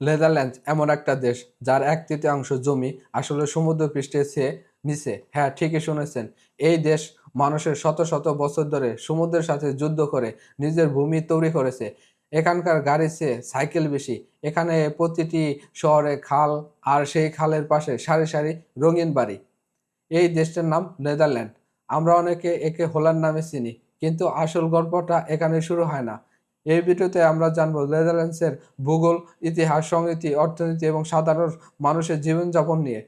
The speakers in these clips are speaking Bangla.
নেদারল্যান্ডস এমন একটা দেশ যার 1/3 জমি আসলে সমুদ্রপৃষ্ঠের চেয়ে নিচে। হ্যাঁ, ঠিকই শুনেছেন। এই দেশ মানুষের শত শত বছর ধরে সমুদ্রের সাথে যুদ্ধ করে নিজের ভূমি তৈরি করেছে। এখানকার গাড়ির চেয়ে সাইকেল বেশি। এখানে প্রতিটি শহরে খাল, আর সেই খালের পাশে সারি সারি রঙিন বাড়ি। এই দেশটার নাম নেদারল্যান্ড। আমরা অনেকে একে হোল্যান্ড নামে চিনি, কিন্তু আসল গল্পটা এখানে শুরু হয় না। এই ভিডিওতে আমরা জানবো নেদারল্যান্ডসের ভূগোল, ইতিহাস, সংস্কৃতি, অর্থনীতি এবং সাধারণ মানুষের জীবনযাপন নিয়ে।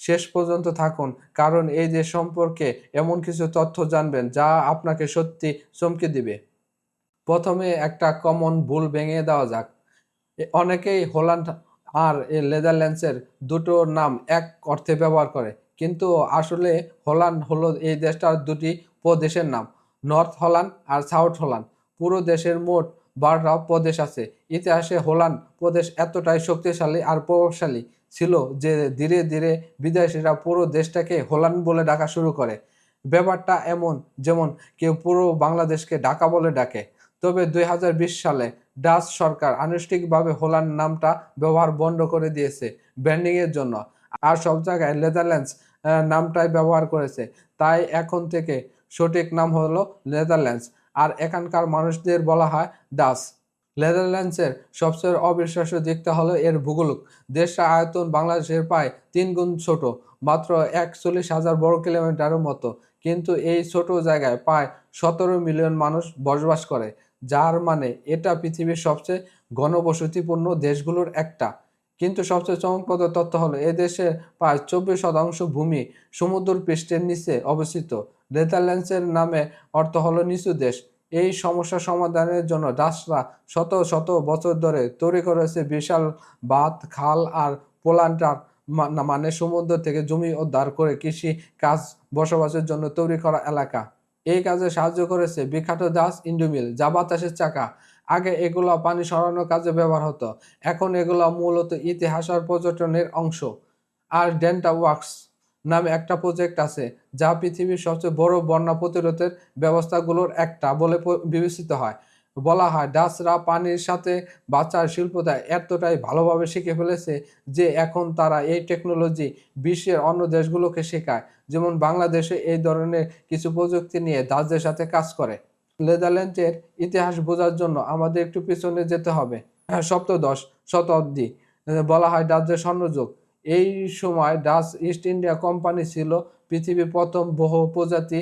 শেষ পর্যন্ত থাকুন, কারণ এই দেশ সম্পর্কে এমন কিছু তথ্য জানবেন যা আপনাকে সত্যি চমকে দিবে। প্রথমে একটা কমন ভুল ভেঙে দেওয়া যাক। অনেকেই হোল্যান্ড আর নেদারল্যান্ডসের দুটো নাম এক অর্থে ব্যবহার করে, কিন্তু আসলে হোল্যান্ড হলো এই দেশটার দুটি প্রদেশের নাম, নর্থ হল্যান্ড আর সাউথ হল্যান্ড। পুরো দেশের মোট 12টা প্রদেশ আছে। ইতিহাসে হোল্যান্ড প্রদেশ এতটাই শক্তিশালী আর প্রভাবশালী ছিল যে ধীরে ধীরে বিদেশিরা পুরো দেশটাকে হোল্যান্ড বলে ডাকা শুরু করে। ব্যাপারটা এমন যেমন কেউ পুরো বাংলাদেশকে ঢাকা বলে ডাকে। তবে 2020 সালে ডাচ সরকার আনুষ্ঠানিকভাবে হোল্যান্ড নামটা ব্যবহার বন্ধ করে দিয়েছে ব্র্যান্ডিং এর জন্য। আর সব জায়গায় নেদারল্যান্ডস নামটাই ব্যবহার করেছে। তাই এখন থেকে সঠিক নাম হলো নেদারল্যান্ডস, আর এখানকার মানুষদের বলা হয় ডাচ। নেদারল্যান্ডসের সবচেয়ে অবিশ্বাস্য দিকটা হলো এর ভূগোল। দেশটা আয়তন বাংলাদেশের প্রায় 3 গুণ ছোট, মাত্র 41,000 বর্গ কিলোমিটারের মতো। কিন্তু এই ছোট জায়গায় প্রায় 17 মিলিয়ন মানুষ বসবাস করে, যার মানে এটা পৃথিবীর সবচেয়ে ঘনবসতিপূর্ণ দেশগুলোর একটা। কিন্তু সবচেয়ে চমকপ্রদ তথ্য হলো এ দেশের প্রায় 24% ভূমি সমুদ্র পৃষ্ঠের নিচে অবস্থিত। নেদারল্যান্ডসের নামে অর্থ হলো নিচু দেশ। এই সমস্যা সমাধানের জন্য ডাচরা শত শত বছর ধরে তৈরি করেছে বিশাল বাঁধ, খাল আর পোল্যান্ডার, মানে সমুদ্র থেকে জমি উদ্ধার করে কৃষি কাজ, বসবাসের জন্য তৈরি করা এলাকা। এই কাজে সাহায্য করেছে বিখ্যাত ডাচ ইন্ডুমিল, যা বাতাসের চাকা। আগে এগুলো পানি সরানোর কাজে ব্যবহার হতো, এখন এগুলো মূলত ইতিহাস আর পর্যটনের অংশ। আর ডেল্টা ওয়ার্কস নামে একটা প্রজেক্ট আছে, যা পৃথিবীর সবচেয়ে বড় বন্যা প্রতিরোধের ব্যবস্থাগুলোর একটা বলে বিবেচিত হয়। বলা হয় ডাচরা পানির সাথে বাঁচার শিল্পটা এতটাই ভালোভাবে শিখে ফেলেছে যে এখন তারা এই টেকনোলজি বিশ্বের অন্য দেশগুলোকে শেখায়। যেমন বাংলাদেশে এই ধরনের কিছু প্রযুক্তি নিয়ে ডাচদের সাথে কাজ করে। নেদারল্যান্ডের ইতিহাস বোঝার জন্য আমাদের একটু পিছনে যেতে হবে। সপ্তদশ শতাব্দী বলা হয় ডাচদের স্বর্ণযুগ। এই সময় ডাচ ইস্ট ইন্ডিয়া কোম্পানি ছিল পৃথিবীর প্রথম বহু প্রজাতি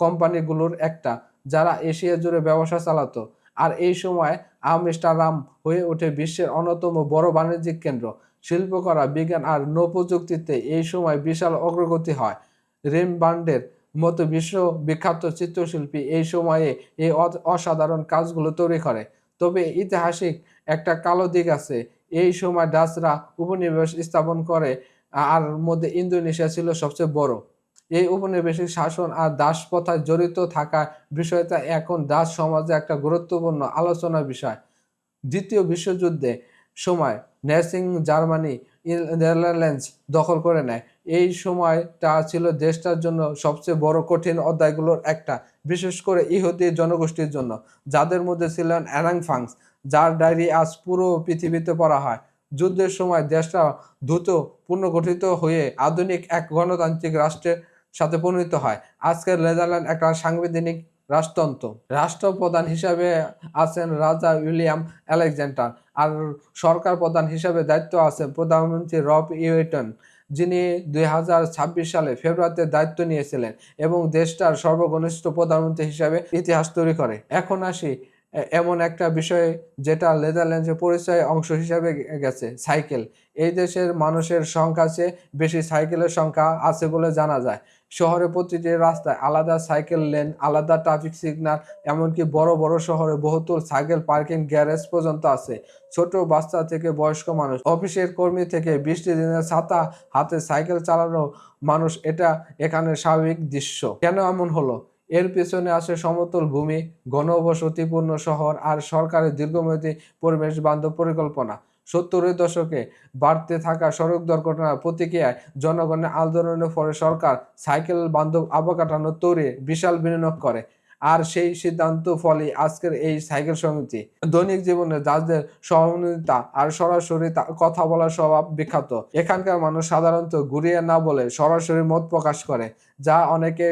কোম্পানিগুলোর একটা, যারা এশিয়া জুড়ে ব্যবসা চালাতো। আর এই সময় আমস্টারডাম হয়ে ওঠে বিশ্বের অন্যতম বড় বাণিজ্যিক কেন্দ্র। শিল্পকলা, বিজ্ঞান আর নৌপ্রযুক্তিতে এই সময় বিশাল অগ্রগতি হয়। রেমব্রান্ডের মতো বিশ্ববিখ্যাত চিত্রশিল্পী এই সময়ে এই অসাধারণ কাজগুলো তৈরি করে। তবে ঐতিহাসিক একটা কালো দিক আছে। এই সময় ডাচরা উপনিবেশ স্থাপন করে, আর মধ্যে ইন্দোনেশিয়া ছিল সবচেয়ে বড়। এই উপনিবেশিক শাসন আর দাসপ্রথায় জড়িত থাকা বিষয়টা এখন ডাচ সমাজে একটা গুরুত্বপূর্ণ আলোচনার বিষয়। দ্বিতীয় বিশ্বযুদ্ধে সময় নাৎসি জার্মানি নেদারল্যান্ডস দখল করে নেয়। এই সময়টা ছিল দেশটার জন্য সবচেয়ে বড় কঠিন অধ্যায়গুলোর একটা, বিশেষ করে ইহুদি জনগোষ্ঠীর জন্য, যাদের মধ্যে ছিলেন অ্যানা ফ্রাঙ্ক, যার ডায়েরি আজ পুরো পৃথিবীতে পড়া হয়। যুদ্ধের সময় দেশটা দ্রুত পুনর্গঠিত হয়ে আধুনিক এক গণতান্ত্রিক রাষ্ট্রের সাথে পরিণত হয়। আজকের নেদারল্যান্ড একটা সাংবিধানিক রাজতন্ত্র। রাষ্ট্রপ্রধান হিসাবে আছেন রাজা উইলিয়াম আলেকজান্ডার, আর সরকার প্রধান হিসাবে দায়িত্ব আছেন প্রধানমন্ত্রী রব ইউয়েটন, যিনি 2026 সালে ফেব্রুয়ারিতে দায়িত্ব নিয়েছিলেন এবং দেশটার সর্বকনিষ্ঠ প্রধানমন্ত্রী হিসাবে ইতিহাস তৈরি করে। এখন আসি এমন একটা বিষয়ে যেটা নেদারল্যান্ডসের পরিচয় অংশ হিসাবে গেছে, সাইকেল। এই দেশের মানুষের সংখ্যা চেয়ে বেশি সাইকেলের সংখ্যা আছে বলে জানা যায়। শহরে প্রতিটি রাস্তায় আলাদা সাইকেল লেন, আলাদা ট্রাফিক সিগন্যাল, এমনকি বড় বড় শহরে বহুতল সাইকেল পার্কিং গ্যারেজ পর্যন্ত আছে। ছোট বাচ্চা থেকে বয়স্ক মানুষ, অফিসের কর্মী থেকে বৃষ্টির দিনে ছাতা হাতে সাইকেল চালানো মানুষ, এটা এখানে স্বাভাবিক দৃশ্য। কেন এমন হলো? এর পেছনে আছে সমতল ভূমি, ঘনবসতিপূর্ণ শহর আর সরকারের দীর্ঘমেয়াদী পরিবেশ বান্ধব পরিকল্পনা। 70-এর দশকে বাড়তে থাকা সড়ক দুর্ঘটনার প্রতিক্রিয়ায় জনগণের আন্দোলনের ফলে সরকার সাইকেল বান্ধব অবকাঠামো তৈরি বিশাল বিনিয়োগ করে। আর সেই সিদ্ধান্ত ফলে আজকের এই সাইকেল সমিতি। দৈনিক জীবনে যাদের সহমর্মিতা আর সরাসরি কথা বলার স্বভাব বিখ্যাত, এখানকার মানুষ সাধারণত ঘুরিয়ে না বলে সরাসরি মত প্রকাশ করে, যা অনেকে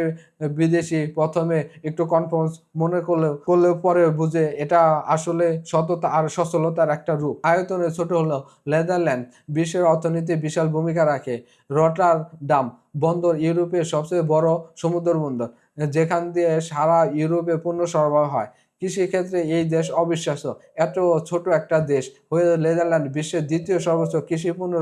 বিদেশি প্রথমে একটু কনফিউজ মনে করলেও পরে বুঝে এটা আসলে সততা আর সচলতার একটা রূপ। আয়তনে ছোট হলেও নেদারল্যান্ড বিশ্বের অর্থনীতি বিশাল ভূমিকা রাখে। রটারডাম বন্দর ইউরোপের সবচেয়ে বড় সমুদ্র বন্দর, যেখান দিয়ে সারা ইউরোপে পণ্য সরবরাহ হয়। কৃষিক্ষেত্রে এই দেশ অবিশ্বাস্য। এত ছোট একটা দেশ হয়ে নেদারল্যান্ড বিশ্বের দ্বিতীয় সর্বোচ্চ কৃষিপণ্য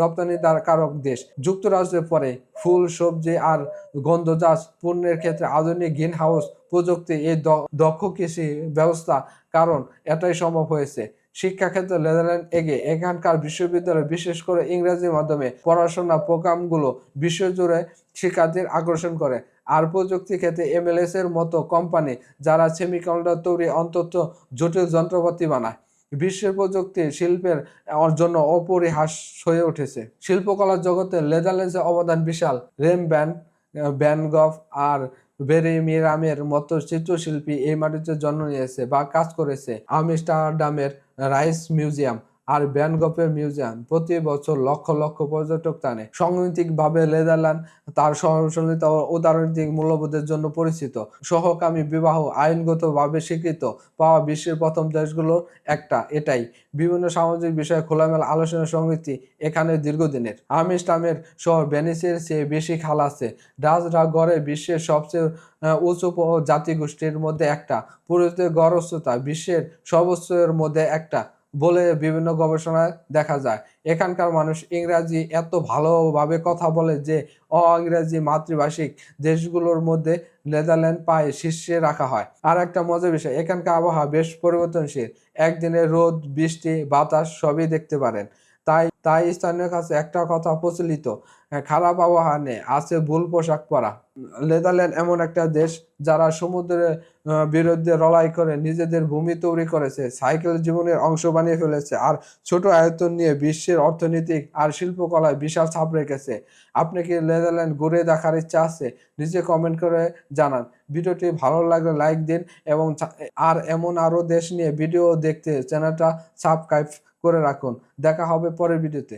রপ্তানিকারক দেশ। যুক্তরাষ্ট্রের পরে ফুল, সবজি আর গন্ধজাত পণ্যের ক্ষেত্রে আধুনিক গ্রিন হাউস প্রযুক্তি, এই দক্ষ কৃষি ব্যবস্থা কারণ এটাই সম্ভব হয়েছে। শিক্ষাক্ষেত্রে নেদারল্যান্ড এগিয়ে। এখানকার বিশ্ববিদ্যালয়, বিশেষ করে ইংরেজি মাধ্যমে পড়াশোনা প্রোগ্রামগুলো বিশ্বজুড়ে শিক্ষার্থীর আকর্ষণ করে। আর প্রযুক্তি ক্ষেত্রে MLS এর মতো কোম্পানি, যারা সেমিকন্ডাক্টর তৈরি অন্তত জটিল যন্ত্রপাতি বানায়, বিশ্বের প্রযুক্তি শিল্পের জন্য অপরিহার্য হয়ে উঠেছে। শিল্পকলার জগতে নেদারল্যান্ডসের অবদান বিশাল। রেমব্রান্ডট, ভ্যান গঘ আর বেরেমিরামের মতো চিত্রশিল্পী এই মাটিতে জন্ম নিয়েছে বা কাজ করেছে। আমস্টারডামের রাইস মিউজিয়াম আর ভ্যান গঘের মিউজিয়াম প্রতি বছর লক্ষ লক্ষ পর্যটক টানে। সাংস্কৃতিকভাবে নেদারল্যান্ড তার সহনশীলতা ও উদারনৈতিক মূল্যবোধের জন্য পরিচিত। সহকামী বিবাহ আইনগতভাবে স্বীকৃত পাওয়া বিশ্বের প্রথম দেশগুলোর একটা এটাই। বিভিন্ন সামাজিক বিষয়ে খোলামেলা আলোচনার সংস্কৃতি এখানে দীর্ঘদিনের। আমস্টারডামের শহর ভেনিসের চেয়ে বেশি খাল আছে। ডাচরা গড়ে বিশ্বের সবচেয়ে উঁচু জাতিগোষ্ঠীর মধ্যে একটা। পুরুষদের গড় উচ্চতা বিশ্বের সর্বোচ্চের মধ্যে একটা বলে বিভিন্ন গবেষণায় দেখা যায়। এখানকার মানুষ ইংরাজি এত ভালোভাবে কথা বলে যে অ-ইংরাজি মাতৃভাষিক দেশগুলোর মধ্যে নেদারল্যান্ড পায়ে শীর্ষে রাখা হয়। আর একটা মজার বিষয়, এখানকার আবহাওয়া বেশ পরিবর্তনশীল। একদিনে রোদ, বৃষ্টি, বাতাস সবই দেখতে পারেন। তাই তাই স্থানীয় কাছে একটা কথা প্রচলিত, খারাপ আবহাওয়া নেই, আছে ভুল পোশাক পরা। নেদারল্যান্ড এমন একটা দেশ যারা সমুদ্রের বিরুদ্ধে লড়াই করে নিজেদের ভূমি তৈরি করেছে, সাইকেল জীবনের অংশ বানিয়ে ফেলেছে, আর ছোট আয়তন নিয়ে বিশ্বের অর্থনৈতিক আর শিল্পকলায় বিশাল ছাপ রেখেছে। আপনি কি নেদারল্যান্ড ঘুরে দেখার ইচ্ছা আছে? নিচে কমেন্ট করে জানান। ভিডিওটি ভালো লাগলে লাইক দিন এবং আর এমন আরো দেশ নিয়ে ভিডিও দেখতে চ্যানেলটা সাবস্ক্রাইব করে রাখুন। দেখা হবে পরের ভিডিওতে।